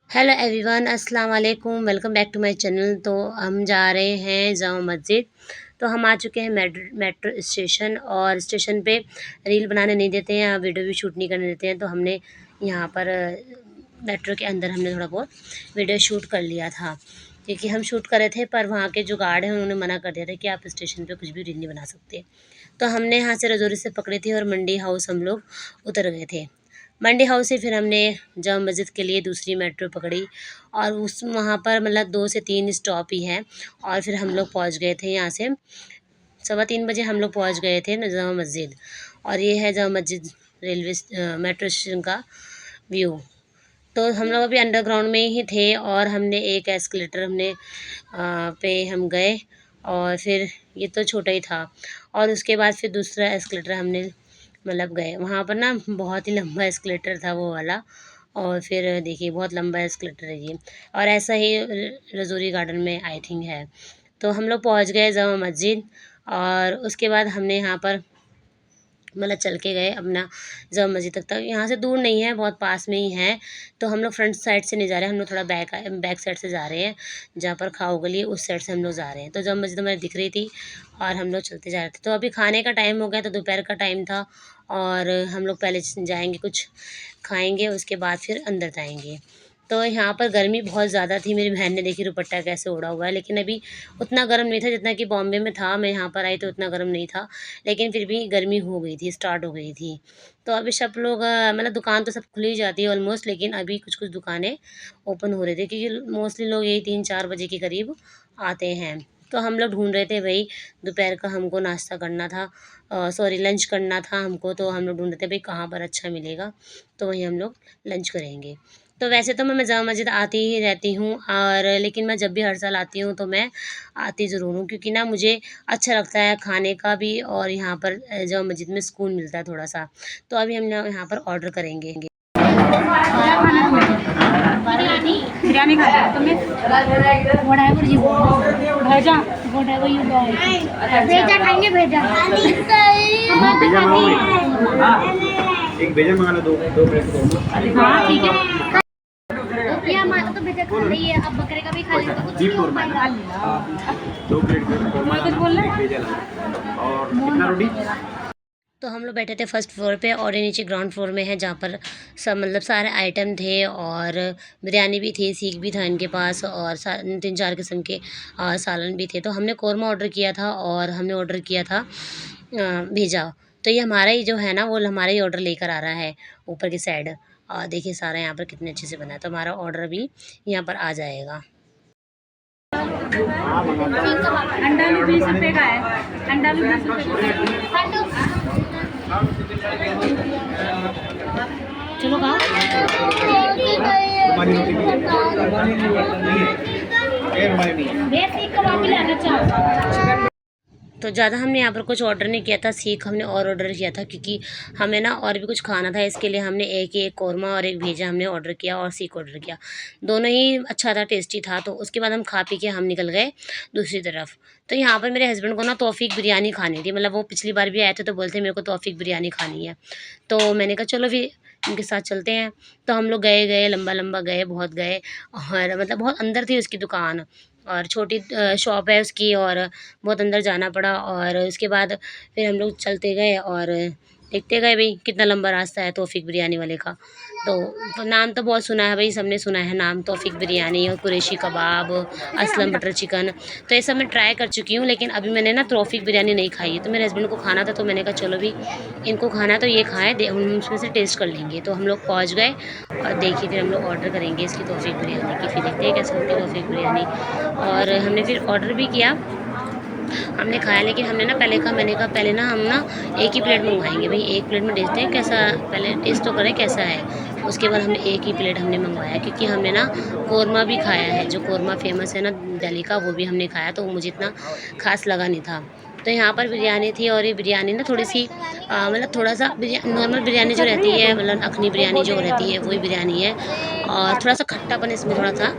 Hello everyone, अस्सलाम वालेकुम। Welcome back to my channel. तो हम जा रहे हैं जामा मस्जिद। तो हम आ चुके हैं मेट्रो स्टेशन, और स्टेशन पे रील बनाने नहीं देते हैं, वीडियो भी शूट नहीं करने देते हैं। तो हमने यहाँ पर मेट्रो के अंदर हमने थोड़ा बहुत वीडियो शूट कर लिया था, क्योंकि हम शूट कर रहे थे, पर वहाँ के जो गार्ड हैं उन्होंने मना कर दिया था कि आप स्टेशन पे कुछ भी रील नहीं बना सकते। तो हमने यहाँ से रजौरी से पकड़ी थी और मंडी हाउस हम लोग उतर गए थे। मंडी हाउस से फिर हमने जामा मस्जिद के लिए दूसरी मेट्रो पकड़ी, और उस वहाँ पर मतलब 2 से 3 स्टॉप ही हैं, और फिर हम लोग पहुँच गए थे यहाँ से 3:15 बजे हम लोग पहुँच गए थे न जामा मस्जिद। और ये है जामा मस्जिद मेट्रो स्टेशन का व्यू। तो हम लोग अभी अंडरग्राउंड में ही थे, और हमने एक एस्केलेटर पे हम गए, और फिर ये तो छोटा ही था, और उसके बाद फिर दूसरा एस्केलेटर हमने मतलब गए वहाँ पर ना। बहुत ही लंबा एस्केलेटर था वो वाला, और फिर देखिए बहुत लंबा एस्केलेटर है ये, और ऐसा ही रजौरी गार्डन में आई थिंक है। तो हम लोग पहुँच गए जामा मस्जिद, और उसके बाद हमने यहाँ पर मतलब चल के गए अपना जामा मस्जिद तक। यहाँ से दूर नहीं है, बहुत पास में ही है। तो हम लोग फ्रंट साइड से नहीं जा रहे हैं, हम लोग थोड़ा बैक साइड से जा रहे हैं, जहाँ पर खाओ गली उस साइड से हम लोग जा रहे हैं। तो जामा मस्जिद हमें दिख रही थी, और हम लोग चलते जा रहे थे। तो अभी खाने का टाइम हो गया, तो दोपहर का टाइम था, और हम लोग पहले जाएंगे कुछ खाएंगे, उसके बाद फिर अंदर जाएंगे। तो यहाँ पर गर्मी बहुत ज़्यादा थी। मेरी बहन ने देखी दुपट्टा कैसे ओढ़ा हुआ है, लेकिन अभी उतना गर्म नहीं था जितना कि बॉम्बे में था। मैं यहाँ पर आई तो उतना गर्म नहीं था, लेकिन फिर भी गर्मी हो गई थी, स्टार्ट हो गई थी। तो अभी सब लोग मतलब दुकान तो सब खुली जाती है ऑलमोस्ट, लेकिन अभी कुछ कुछ दुकानें ओपन हो रही थी, क्योंकि मोस्टली लोग यही 3-4 बजे के करीब आते हैं। तो हम लोग ढूंढ रहे थे भाई, दोपहर का हमको नाश्ता करना था, सॉरी लंच करना था हमको। तो हम लोग ढूंढ रहे थे भाई कहाँ पर अच्छा मिलेगा, तो वहीं हम लोग लंच करेंगे। तो वैसे तो मैं जामा मस्जिद आती ही रहती हूँ, और लेकिन मैं जब भी हर साल आती हूँ तो मैं आती ज़रूर हूँ, क्योंकि ना मुझे अच्छा लगता है खाने का भी, और यहाँ पर जामा मस्जिद में सुकून मिलता है थोड़ा सा। तो अभी हम यहाँ पर ऑर्डर करेंगे। बिरयानी खा रहे हो तुमने? whatever you want. भेजा Whatever you want. भेजा खाएंगे भेजा भेजा मंगाओगे? एक भेजा मंगाना, दो प्लेट दो। हाँ ठीक है। ये हमारा तो भेजा खा रही है, अब बकरे का भी खा लेंगे, कुछ बीफ नहीं हो कौरमा पाएगा। 2 प्लेट कौरमा कुछ बोल रहे हैं? भेजा लाना। और कितना रोटी? तो हम लोग बैठे थे फर्स्ट फ्लोर पे, और ये नीचे ग्राउंड फ्लोर में है, जहाँ पर सब मतलब सारे आइटम थे, और बिरयानी भी थी, सीख भी था इनके पास, और 3-4 किस्म के सालन भी थे। तो हमने कौरमा ऑर्डर किया था, और हमने ऑर्डर किया था भेजा। तो ये हमारा ही जो है ना, वो हमारा ही ऑर्डर लेकर आ रहा है ऊपर की साइड। और देखिए सारा यहाँ पर कितने अच्छे से बना है, तो हमारा ऑर्डर भी यहाँ पर आ जाएगा। अंडा भी 20 रुपये का है, अंडा भी 20 रुपये का है। चलो खाओ। तुम्हारी रोटी नहीं है? ये हमारी नहीं है। भैया सीख कबाब भी लाना चाहो? तो ज़्यादा हमने यहाँ पर कुछ ऑर्डर नहीं किया था, सीख हमने और ऑर्डर किया था, क्योंकि हमें ना और भी कुछ खाना था। इसके लिए हमने एक कौरमा और एक भेजा हमने ऑर्डर किया, और सीख ऑर्डर किया। दोनों ही अच्छा था, टेस्टी था। तो उसके बाद हम खा पी के हम निकल गए दूसरी तरफ। तो यहाँ पर मेरे हस्बैंड को ना तौफीक बिरयानी खानी थी, मतलब वो पिछली बार भी आए थे तो बोलते मेरे को तौफीक बिरयानी खानी है। तो मैंने कहा चलो फिर इनके साथ चलते हैं। तो हम लोग गए लंबा लंबा गए, बहुत गए, और मतलब बहुत अंदर थी उसकी दुकान, और छोटी शॉप है उसकी, और बहुत अंदर जाना पड़ा। और उसके बाद फिर हम लोग चलते गए, और देखते गए भाई कितना लंबा रास्ता है तौफीक बिरयानी वाले का। तो नाम तो बहुत सुना है भाई, सबने सुना है नाम, तौफीक बिरयानी और कुरैशी कबाब, असलम बटर चिकन। तो ये सब मैं ट्राई कर चुकी हूँ, लेकिन अभी मैंने ना तौफीक बिरयानी नहीं खाई है। तो मेरे हस्बैंड को खाना था, तो मैंने कहा चलो भी इनको खाना है तो ये खाएँ, हम उसमें से टेस्ट कर लेंगे। तो हम लोग पहुँच गए, और देखिए फिर हम लोग ऑर्डर करेंगे इसकी तौफीक बिरयानी की। फिर देखते हैं कैसे होती है तौफीक बिरयानी। और हमने फिर ऑर्डर भी किया, हमने खाया, लेकिन हमने ना पहले कहा, मैंने कहा पहले ना हम ना एक ही प्लेट मंगवाएंगे भाई, एक प्लेट में देखते हैं कैसा, पहले टेस्ट तो करें कैसा है। उसके बाद हमने एक ही प्लेट हमने मंगवाया, क्योंकि हमने ना कौरमा भी खाया है, जो कौरमा फेमस है ना दिल्ली का, वो भी हमने खाया, तो वो मुझे इतना खास लगा नहीं था। तो यहाँ पर बिरयानी थी, और ये बिरयानी ना थोड़ी सी मतलब थोड़ा सा नॉर्मल बिरयानी जो रहती है, मतलब अखनी बिरयानी जो रहती है वही बिरयानी है, और थोड़ा सा खट्टापन इसमें थोड़ा था,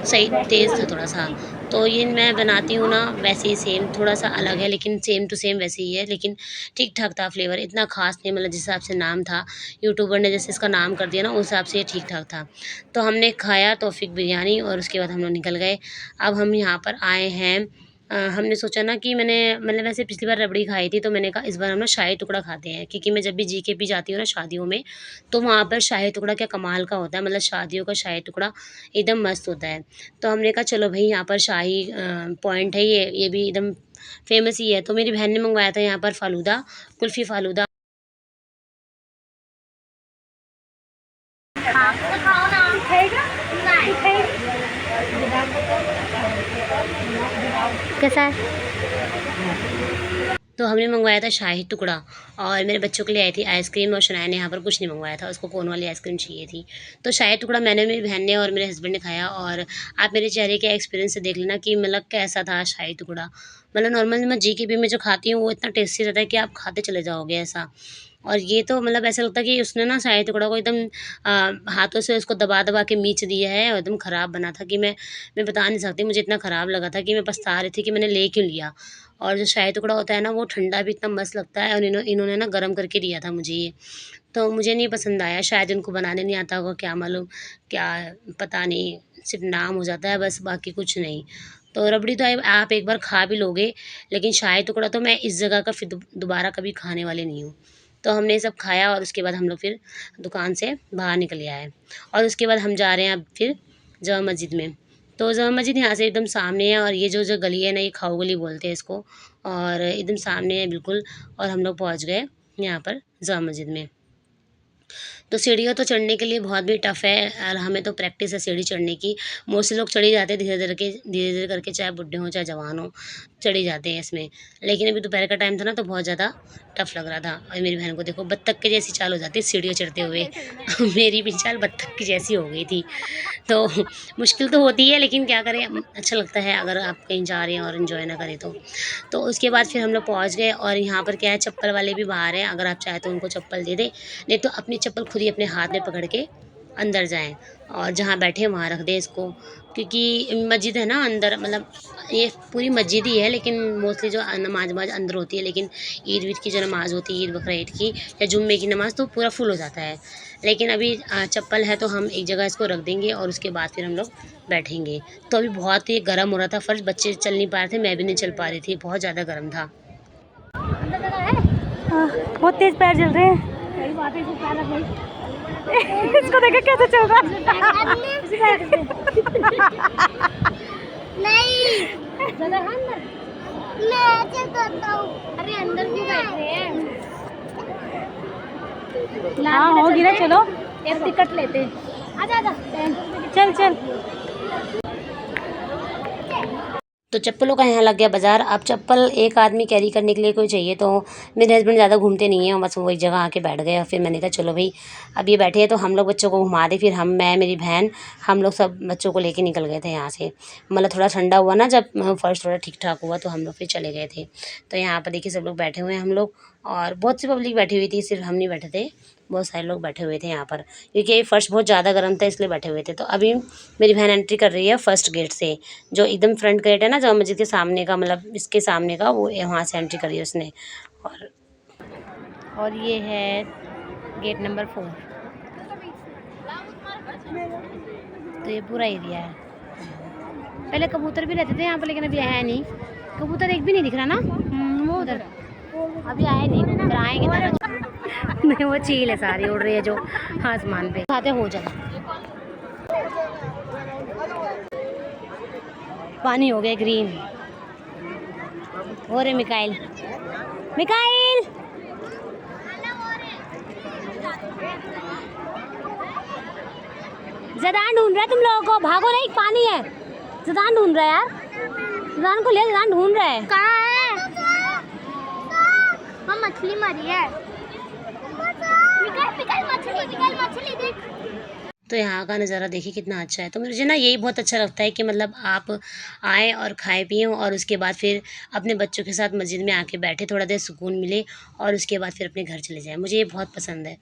सही तेज़ था थोड़ा सा। तो ये मैं बनाती हूँ ना वैसे ही सेम, थोड़ा सा अलग है लेकिन सेम टू सेम वैसे ही है, लेकिन ठीक ठाक था फ्लेवर, इतना खास नहीं, मतलब जिस हिसाब से नाम था यूट्यूबर ने जैसे इसका नाम कर दिया ना, उस हिसाब से ये ठीक ठाक था। तो हमने खाया तौफीक बिरयानी और उसके बाद हम लोग निकल गए। अब हम यहाँ पर आए हैं, हमने सोचा ना कि मैंने मतलब वैसे पिछली बार रबड़ी खाई थी, तो मैंने कहा इस बार हम ना शाही टुकड़ा खाते हैं, क्योंकि मैं जब भी जीके जाती हूँ ना शादियों में, तो वहाँ पर शाही टुकड़ा क्या कमाल का होता है, मतलब शादियों का शाही टुकड़ा एकदम मस्त होता है। तो हमने कहा चलो भई यहाँ पर शाही पॉइंट है, ये भी एकदम फ़ेमस ही है। तो मेरी बहन ने मँगवाया था यहाँ पर फ़ालूदा, कुल्फ़ी फ़ालूदा। हाँ तो खाओ ना। खाएगा नहीं खाएगा। कैसा है? तो हमने मँगवाया था शाही टुकड़ा, और मेरे बच्चों के लिए आई थी आइसक्रीम, और शनाया ने यहाँ पर कुछ नहीं मँगवाया था, उसको कोन वाली आइसक्रीम चाहिए थी। तो शाही टुकड़ा मैंने, मेरी बहन ने और मेरे हस्बैंड ने खाया, और आप मेरे चेहरे के एक्सपीरियंस से देख लेना कि मतलब कैसा था शाही टुकड़ा। मतलब नॉर्मली मैं जीकेबी में जो खाती हूँ वो इतना टेस्टी रहता है कि आप खाते चले जाओगे ऐसा। और ये तो मतलब ऐसा लगता है कि उसने ना शाही टुकड़ा को एकदम हाथों से उसको दबा-दबा के मीच दिया है, और एकदम ख़राब बना था कि मैं बता नहीं सकती, मुझे इतना ख़राब लगा था कि मैं पछता रही थी कि मैंने ले क्यों लिया। और जो शाही टुकड़ा होता है ना वो ठंडा भी इतना मस्त लगता है, और इन्होंने ना गरम करके दिया था मुझे ये, तो मुझे नहीं पसंद आया। शायद इनको बनाने नहीं आता होगा, क्या मालूम, क्या पता नहीं, सिर्फ़ नाम हो जाता है बस, बाकी कुछ नहीं। तो रबड़ी तो आप एक बार खा भी लोगे, लेकिन शाही टुकड़ा तो मैं इस जगह का फिर दोबारा कभी खाने वाली नहीं हूँ। तो हमने ये सब खाया, और उसके बाद हम लोग फिर दुकान से बाहर निकल आए, और उसके बाद हम जा रहे हैं अब फिर जामा मस्जिद में। तो जामा मस्जिद यहाँ से एकदम सामने है, और ये जो गली है ना, ये खाऊ गली बोलते हैं इसको, और एकदम सामने है बिल्कुल। और हम लोग पहुँच गए यहाँ पर जामा मस्जिद में। तो सीढ़ियाँ तो चढ़ने के लिए बहुत भी टफ़ है, और हमें तो प्रैक्टिस है सीढ़ी चढ़ने की। मोस्टली लोग चढ़ ही जाते हैं धीरे-धीरे करके, चाहे बुड्ढे हों चाहे जवान हों, चढ़ ही जाते हैं इसमें। लेकिन अभी दोपहर का टाइम था ना, तो बहुत ज़्यादा टफ़ लग रहा था, और मेरी बहन को देखो बत्तख के जैसी चाल हो जाती है सीढ़ियाँ चढ़ते हुए। मेरी भी चाल बत्तख की जैसी हो गई थी। तो मुश्किल तो होती है, लेकिन क्या करें, अच्छा लगता है अगर आप कहीं जा रहे हैं और एन्जॉय ना करें तो। तो उसके बाद फिर हम लोग पहुँच गए, और यहाँ पर क्या है, चप्पल वाले भी बाहर हैं, अगर आप चाहें तो उनको चप्पल दे दें, नहीं तो अपनी चप्पल खुद ही अपने हाथ में पकड़ के अंदर जाएँ, और जहाँ बैठे हैं वहाँ रख दें इसको। क्योंकि मस्जिद है ना अंदर, मतलब ये पूरी मस्जिद ही है, लेकिन मोस्टली जो नमाज़ वमाज़ अंदर होती है, लेकिन ईद वीद की जो नमाज़ होती है, ईद बकरा ईद की या जुम्मे की नमाज़, तो पूरा फुल हो जाता है। लेकिन अभी चप्पल है, तो हम एक जगह इसको रख देंगे, और उसके बाद फिर हम लोग बैठेंगे। तो अभी बहुत ही गर्म हो रहा था फर्श, बच्चे चल नहीं पा रहे थे, मैं भी नहीं चल पा रही थी, बहुत ज़्यादा गर्म था। अंदर जगह है। बहुत तेज पैर चल रहे हैं। सही बात है, इसको पैर रख भाई। इसको देखो कैसे चल रहा नहीं जगह है अंदर। मैं ऐसे करता हूँ। अरे अंदर क्यों बैठ रहे हैं? हाँ होगी ना, चलो एक टिकट लेते। आजा आजा। चल चल। तो चप्पलों का यहाँ लग गया बाज़ार। अब चप्पल एक आदमी कैरी करने के लिए कोई चाहिए, तो मेरे हस्बैंड ज़्यादा घूमते नहीं हैं, बस वो एक जगह आके बैठ गए, और फिर मैंने कहा चलो भाई अब ये बैठे हैं तो हम लोग बच्चों को घुमा दें। फिर मैं मेरी बहन हम लोग सब बच्चों को लेके निकल गए थे यहाँ से। मतलब थोड़ा ठंडा हुआ ना, जब फर्स्ट थोड़ा ठीक ठाक हुआ, तो हम लोग फिर चले गए थे। तो यहाँ पर देखिए सब लोग बैठे हुए हैं हम लोग, और बहुत सी पब्लिक बैठी हुई थी, सिर्फ हम नहीं बैठे थे, बहुत सारे लोग बैठे हुए थे यहाँ पर, क्योंकि फर्श बहुत ज़्यादा गर्म था इसलिए बैठे हुए थे। तो अभी मेरी बहन एंट्री कर रही है फर्स्ट गेट से, जो एकदम फ्रंट गेट है ना जामा मस्जिद के सामने का, मतलब इसके सामने का, वो वहाँ से एंट्री करी है उसने। और ये है गेट नंबर 4। तो ये पूरा एरिया है। पहले कबूतर भी रहते थे यहाँ पर, लेकिन अभी आया नहीं कबूतर, एक भी नहीं दिख रहा ना। वो उधर अभी आए नहीं कबूतर, आएंगे तो नहीं, वो चील है सारी उड़ रही है जो आसमान पे खाते हो जाए। पानी हो गया ग्रीन। हो रे मिकाइल, मिकाइल जदान ढूंढ रहा है तुम लोगों को, भागो नहीं, पानी है। जदान ढूंढ रहा है यार, जदान को ले, जदान ढूंढ रहा है। कहाँ है? हम मछली मारी है। निकाल मछली देख। तो यहाँ का नज़ारा देखिए कितना अच्छा है। तो मुझे ना यही बहुत अच्छा लगता है कि मतलब आप आएँ और खाएँ पिएँ, और उसके बाद फिर अपने बच्चों के साथ मस्जिद में आके बैठे, थोड़ा देर सुकून मिले, और उसके बाद फिर अपने घर चले जाएँ। मुझे ये बहुत पसंद है।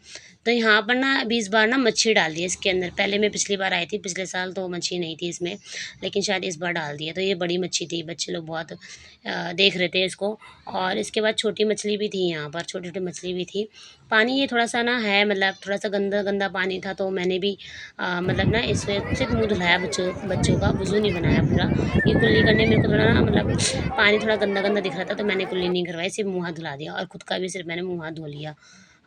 तो यहाँ पर ना 20 बार ना मच्छी डाल दी है इसके अंदर। पहले मैं पिछली बार आई थी, पिछले साल तो मच्छी नहीं थी इसमें, लेकिन शायद इस बार डाल दी है। तो ये बड़ी मच्छी थी, बच्चे लोग बहुत देख रहे थे इसको। और इसके बाद छोटी मछली भी थी यहाँ पर, छोटी-छोटी मछली भी थी। पानी ये थोड़ा-सा ना है, मतलब थोड़ा-सा गंदा-गंदा पानी था, तो मैंने भी मतलब ना इसमें सिर्फ मुँह धुलाया बच्चों का, वज़ू नहीं बनाया पूरा। ये कुल्ली करने मेरे को थोड़ा ना मतलब पानी थोड़ा गंदा-गंदा दिख रहा था, तो मैंने कुल्ली नहीं करवाई, सिर्फ मुँह हाथ धुला दिया और खुद का भी सिर्फ मैंने मुँह हाथ धो लिया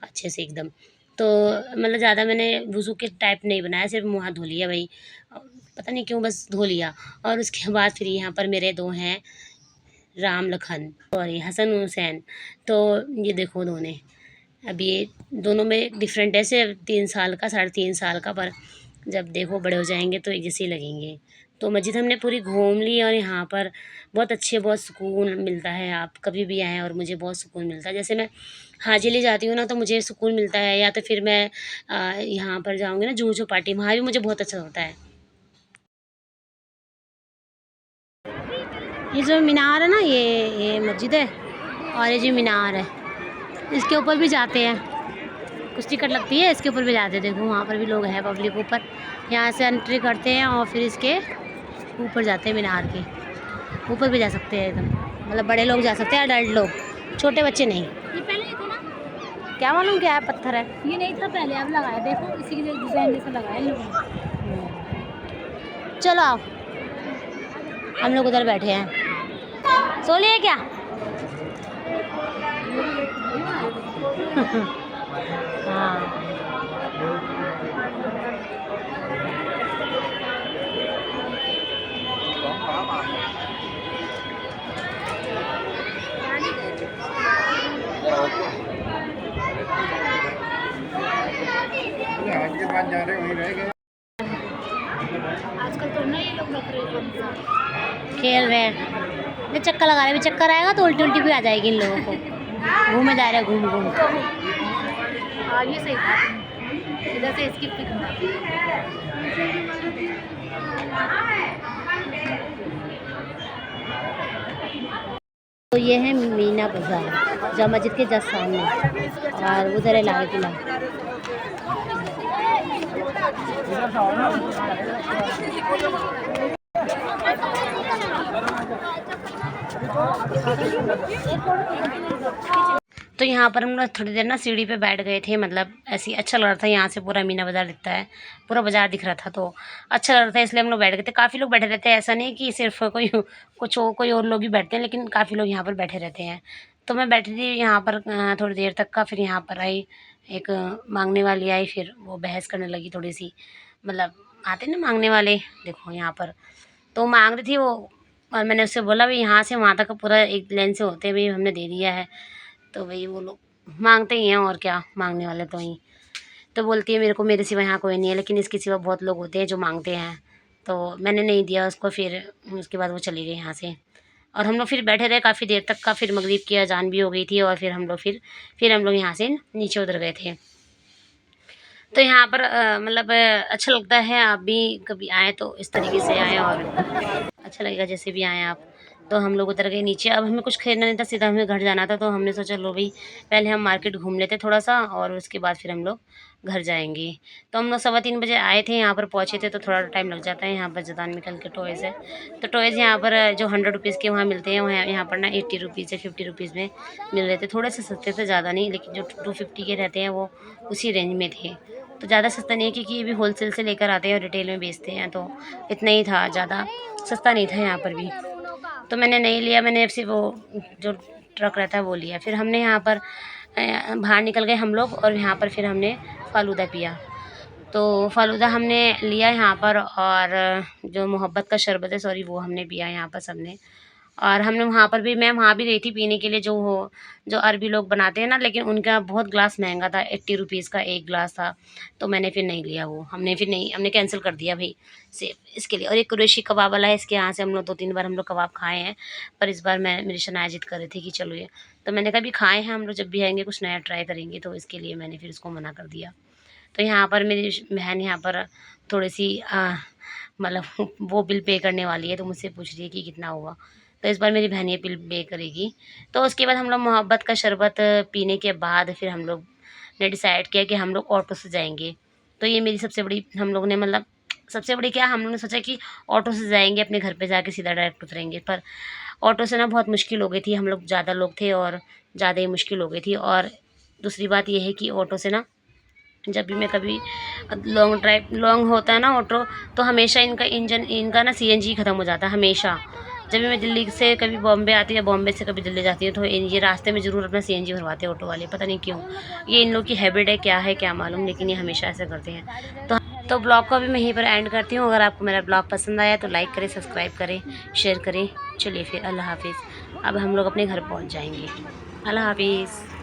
अच्छे से एकदम। तो मतलब ज़्यादा मैंने वज़ू के टाइप नहीं बनाया, सिर्फ मुँह हाथ धो लिया भाई, पता नहीं क्यों बस धो लिया। और उसके बाद फिर यहाँ पर मेरे 2 हैं राम लखन, सॉरी हसन हुसैन। तो ये देखो दोनों, अब ये दोनों में डिफरेंट है, सिर्फ 3 साल का, 3.5 साल का, पर जब देखो बड़े हो जाएंगे तो एक जैसे ही लगेंगे। तो मस्जिद हमने पूरी घूम ली और यहाँ पर बहुत अच्छे, बहुत सुकून मिलता है। आप कभी भी आएँ और मुझे बहुत सुकून मिलता है। जैसे मैं हाजी अली जाती हूँ ना, तो मुझे सुकून मिलता है, या तो फिर मैं यहाँ पर जाऊँगी ना जुहू चौपाटी, वहाँ भी मुझे बहुत अच्छा होता है। ये जो मीनार है ना, ये मस्जिद है और ये जो मीनार है, इसके ऊपर भी जाते हैं, कुछ टिकट लगती है, इसके ऊपर भी जाते हैं। देखो वहाँ पर भी लोग हैं, पब्लिक ऊपर यहाँ से एंट्री करते हैं और फिर इसके ऊपर जाते हैं, मीनार के ऊपर भी जा सकते हैं एकदम, मतलब बड़े लोग जा सकते हैं, अडल्ट लोग, छोटे बच्चे नहीं। ये पहले नहीं था ना, क्या मालूम क्या है, पत्थर है। ये नहीं था पहले, अब लगाया, देखो इसी के डिज़ाइन जैसा लगाया इन लोगों ने। चलो आओ, हम लोग उधर बैठे हैं, सो लिए क्या? हाँ आज के बाद जा रहे वहीं रह गए। आजकल तो ना ये लोग रख रहे हैं, खेल रहे हैं, ये चक्कर लगा रहे हैं, चक्कर आएगा तो उल्टी उल्टी भी आ जाएगी इन लोगों को। घूमे जा रहे हैं, घूम घूम। हाँ ये सही था, इधर से इसकी पिक तो ये है मीना बाज़ार, जामा मस्जिद के जस्ट सामने, और उधर है लाल किला। तो यहाँ पर हम लोग थोड़ी देर ना सीढ़ी पे बैठ गए थे, मतलब ऐसे ही अच्छा लग रहा था, यहाँ से पूरा मीना बाज़ार दिखता है, पूरा बाज़ार दिख रहा था, तो अच्छा लग रहा था, इसलिए हम लोग बैठ गए थे। काफ़ी लोग बैठे रहते हैं, ऐसा नहीं कि सिर्फ कोई और लोग ही बैठते हैं, लेकिन काफ़ी लोग यहाँ पर बैठे रहते हैं। तो मैं बैठी थी यहाँ पर थोड़ी देर तक का, फिर यहाँ पर आई एक मांगने वाली आई, फिर वो बहस करने लगी थोड़ी सी, मतलब आते ना मांगने वाले, देखो यहाँ पर तो मांग रही थी वो, और मैंने उससे बोला भाई यहाँ से वहाँ तक पूरा एक लाइन से होते भाई, हमने दे दिया है। तो भाई वो लोग मांगते ही हैं, और क्या, मांगने वाले तो ही। तो बोलती है मेरे सिवा यहाँ कोई नहीं है, लेकिन इसके सिवा बहुत लोग होते हैं जो मांगते हैं। तो मैंने नहीं दिया उसको, फिर उसके बाद वो चली गई यहाँ से, और हम लोग फिर बैठे रहे काफ़ी देर तक का। फिर मगरिब की अजान भी हो गई थी, और फिर हम लोग यहाँ से नीचे उतर गए थे। तो यहाँ पर मतलब अच्छा लगता है, आप भी कभी आएँ तो इस तरीके से आएँ, और अच्छा लगेगा जैसे भी आएँ आप। तो हम लोग उतर गए नीचे, अब हमें कुछ खरीदना नहीं था, सीधा हमें घर जाना था। तो हमने सोचा लो भाई पहले हम मार्केट घूम लेते थोड़ा सा, और उसके बाद फिर हम लोग घर जाएंगे। तो हम लोग 3:15 बजे आए थे, यहाँ पर पहुँचे थे, तो थोड़ा टाइम लग जाता है। यहाँ पर जदान मिकल के टॉयज़ है, तो टॉयज़ यहाँ पर जो 100 रुपीज़ के वहाँ मिलते हैं, वहाँ यहाँ पर ना 80 रुपीज़ या 50 रुपीज़ में मिल रहे थे। थोड़े से सस्ते थे, ज़्यादा नहीं, लेकिन जो 250 के रहते हैं वो उसी रेंज में थे। तो ज़्यादा सस्ता नहीं है, क्योंकि ये भी होलसेल से लेकर आते हैं और रिटेल में बेचते हैं, तो इतना ही था, ज़्यादा सस्ता नहीं था यहाँ पर भी। तो मैंने नहीं लिया, मैंने सिर्फ वो जो ट्रक रहता है वो लिया। फिर हमने यहाँ पर बाहर निकल गए हम लोग, और यहाँ पर फिर हमने फ़ालूदा पिया। तो फ़ालूदा हमने लिया यहाँ पर, और जो मोहब्बत का शरबत है, सॉरी, वो हमने पिया यहाँ पर सबने। और हमने वहाँ पर भी, मैं वहाँ भी गई थी पीने के लिए, जो अरबी लोग बनाते हैं ना, लेकिन उनका बहुत ग्लास महंगा था, 80 रुपीज़ का एक ग्लास था। तो मैंने फिर नहीं लिया वो, हमने कैंसिल कर दिया भाई सिर्फ इसके लिए। और एक कुरैशी कबाब वाला है, इसके यहाँ से हम लोग 2-3 बार हम लोग कबाब खाए हैं, पर इस बार मेरी शनाया जिद कर रही थी कि चलो ये, तो मैंने कहा भी खाए हैं हम लोग, जब भी आएंगे कुछ नया ट्राई करेंगे, तो इसके लिए मैंने फिर उसको मना कर दिया। तो यहाँ पर मेरी बहन यहाँ पर थोड़ी सी मतलब वो बिल पे करने वाली है, तो मुझसे पूछ रही है कि कितना हुआ। तो इस बार मेरी बहन ये बिल पे करेगी। तो उसके बाद हम लोग मोहब्बत का शरबत पीने के बाद फिर हम लोग ने डिसाइड किया कि हम लोग ऑटो से जाएंगे। तो ये मेरी सबसे बड़ी, हम लोग ने मतलब सबसे बड़ी क्या, हम लोग ने सोचा कि ऑटो से जाएंगे, अपने घर पे जाके सीधा डायरेक्ट उतरेंगे। पर ऑटो से ना बहुत मुश्किल हो गई थी, हम लोग ज़्यादा लोग थे और ज़्यादा ही मुश्किल हो गई थी। और दूसरी बात ये है कि ऑटो से ना, जब भी मैं कभी लॉन्ग होता है ना ऑटो, तो हमेशा इनका इंजन, इनका ना CNG ख़त्म हो जाता है हमेशा। जब भी मैं दिल्ली से कभी बॉम्बे आती हूँ या बॉम्बे से कभी दिल्ली जाती हूँ, तो ये रास्ते में ज़रूर अपना CNG भरवाते हैं ऑटो वाले, पता नहीं क्यों। ये इन लोग की हैबिट है क्या मालूम, लेकिन ये हमेशा ऐसा करते हैं। तो ब्लॉग को अभी मैं यहीं पर एंड करती हूँ। अगर आपको मेरा ब्लॉग पसंद आया तो लाइक करें, सब्सक्राइब करें, शेयर करें। चलिए फिर, अल्लाह हाफिज़। अब हम लोग अपने घर पहुँच जाएंगे। अल्लाह हाफिज़।